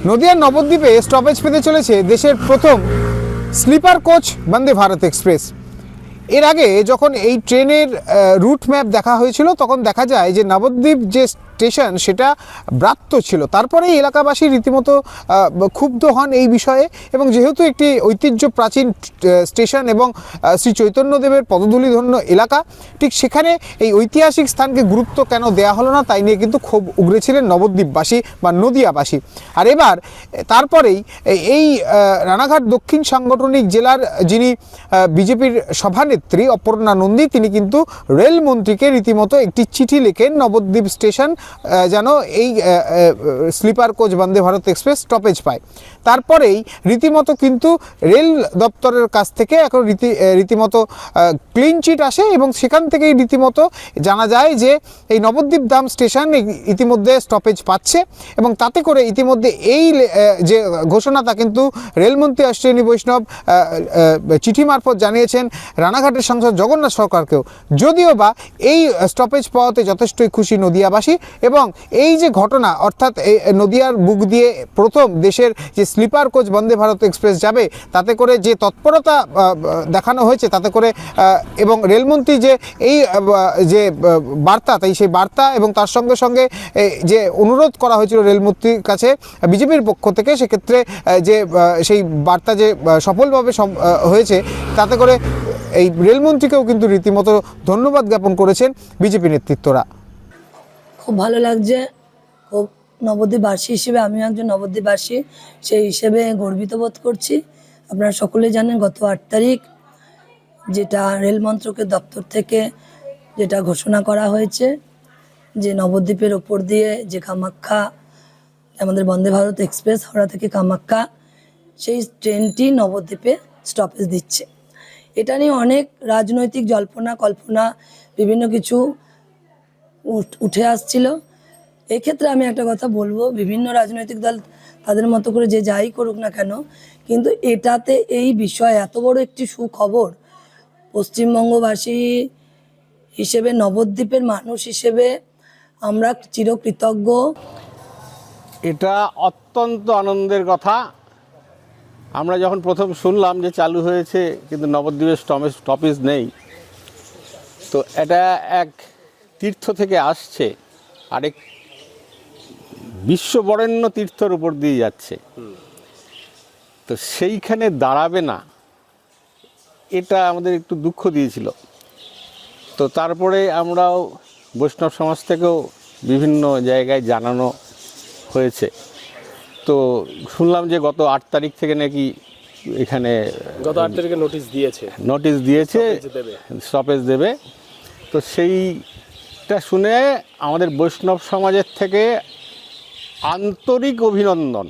নদিয়ার নবদ্বীপে স্টপেজ পেতে চলেছে দেশের প্রথম sleeper coach Vande Bharat express. এর আগে যখন এই ট্রেনের রুট ম্যাপ দেখা হয়েছিল তখন দেখা যায় যে নবদ্বীপ যে স্টেশন সেটা ব্রাত্য ছিল। তারপরে এলাকাবাসী রীতিমতো ক্ষুব্ধ হন এই বিষয়ে, এবং যেহেতু একটি ঐতিহ্য প্রাচীন স্টেশন এবং শ্রী চৈতন্যদেবের পদধূলিধন্য এলাকা, ঠিক সেখানে এই ঐতিহাসিক স্থানকে গুরুত্ব কেন দেওয়া হলো না তাই নিয়ে কিন্তু ক্ষোভ উগড়েছিলেন নবদ্বীপবাসী বা নদিয়াবাসী। আর এবার তারপরেই এই রানাঘাট দক্ষিণ সাংগঠনিক জেলার যিনি বিজেপির সভানেত্রী অপর্ণা নন্দী, তিনি কিন্তু রেলমন্ত্রীকে রীতিমতো একটি চিঠি লেখেন নবদ্বীপ স্টেশন যেন এই sleeper coach Vande Bharat express stoppage পায়। তারপরেই রীতিমতো কিন্তু রেল দপ্তরের কাছ থেকে এখন রীতিমতো ক্লিন চিট আসে, এবং সেখান থেকেই রীতিমতো জানা যায় যে এই নবদ্বীপ ধাম স্টেশন ইতিমধ্যে স্টপেজ পাচ্ছে, এবং তাতে করে ইতিমধ্যে এই যে ঘোষণা তা কিন্তু রেলমন্ত্রী অশ্বিনী বৈষ্ণব চিঠি মারফত জানিয়েছেন রানাঘাটের সাংসদ জগন্নাথ সরকারকেও। যদিও বা এই স্টপেজ পাওয়াতে যথেষ্টই খুশি নদিয়াবাসী, এবং এই যে ঘটনা অর্থাৎ নদিয়ার বুক দিয়ে প্রথম দেশের যে sleeper coach Vande Bharat express যাবে, তাতে করে যে তৎপরতা দেখানো হয়েছে তাতে করে, এবং রেলমন্ত্রী যে এই যে বার্তা, তাই সেই বার্তা এবং তার সঙ্গে সঙ্গে যে অনুরোধ করা হয়েছিল রেলমন্ত্রীর কাছে বিজেপির পক্ষ থেকে, সেক্ষেত্রে যে সেই বার্তা যে সফলভাবে হয়েছে, তাতে করে এই রেলমন্ত্রীকেও কিন্তু রীতিমতো ধন্যবাদ জ্ঞাপন করেছেন বিজেপি নেতৃত্বরা। খুব ভালো লাগছে। খুব নবদ্বীপবাসী হিসেবে, আমিও একজন নবদ্বীপবাসী, সেই হিসেবে গর্বিত বোধ করছি। আপনারা সকলে জানেন গত 8 তারিখ যেটা রেল মন্ত্রকের দপ্তর থেকে যেটা ঘোষণা করা হয়েছে যে নবদ্বীপের ওপর দিয়ে যে কামাখ্যা আমাদের বন্দে ভারত এক্সপ্রেস হাওড়া থেকে কামাখ্যা, সেই ট্রেনটি নবদ্বীপে স্টপেজ দিচ্ছে। এটা নিয়ে অনেক রাজনৈতিক জল্পনা কল্পনা বিভিন্ন কিছু উঠে আসছিল। এক্ষেত্রে আমি একটা কথা বলবো, বিভিন্ন রাজনৈতিক দল তাদের মতো করে যে যাই করুক না কেন, কিন্তু এটাতে এই বিষয়ে এত বড় একটি সুখবর পশ্চিমবঙ্গবাসী হিসেবে, নবদ্বীপের মানুষ হিসেবে আমরা চিরকৃতজ্ঞ। এটা অত্যন্ত আনন্দের কথা। আমরা যখন প্রথম শুনলাম যে চালু হয়েছে কিন্তু নবদ্বীপের স্টপেজ নেই, তো এটা এক তীর্থ থেকে আসছে আরেক বিশ্ববরেণ্য তীর্থর উপর দিয়ে যাচ্ছে, তো সেইখানে দাঁড়াবে না, এটা আমাদের একটু দুঃখ দিয়েছিল। তো তারপরে আমরাও বৈষ্ণব সমাজ থেকেও বিভিন্ন জায়গায় জানানো হয়েছে। তো শুনলাম যে গত 8 তারিখ থেকে নাকি এখানে গত 8 তারিখে নোটিশ দিয়েছে স্টপেজ দেবে। তো সেইটা শুনে আমাদের বৈষ্ণব সমাজের থেকে আন্তরিক অভিনন্দন।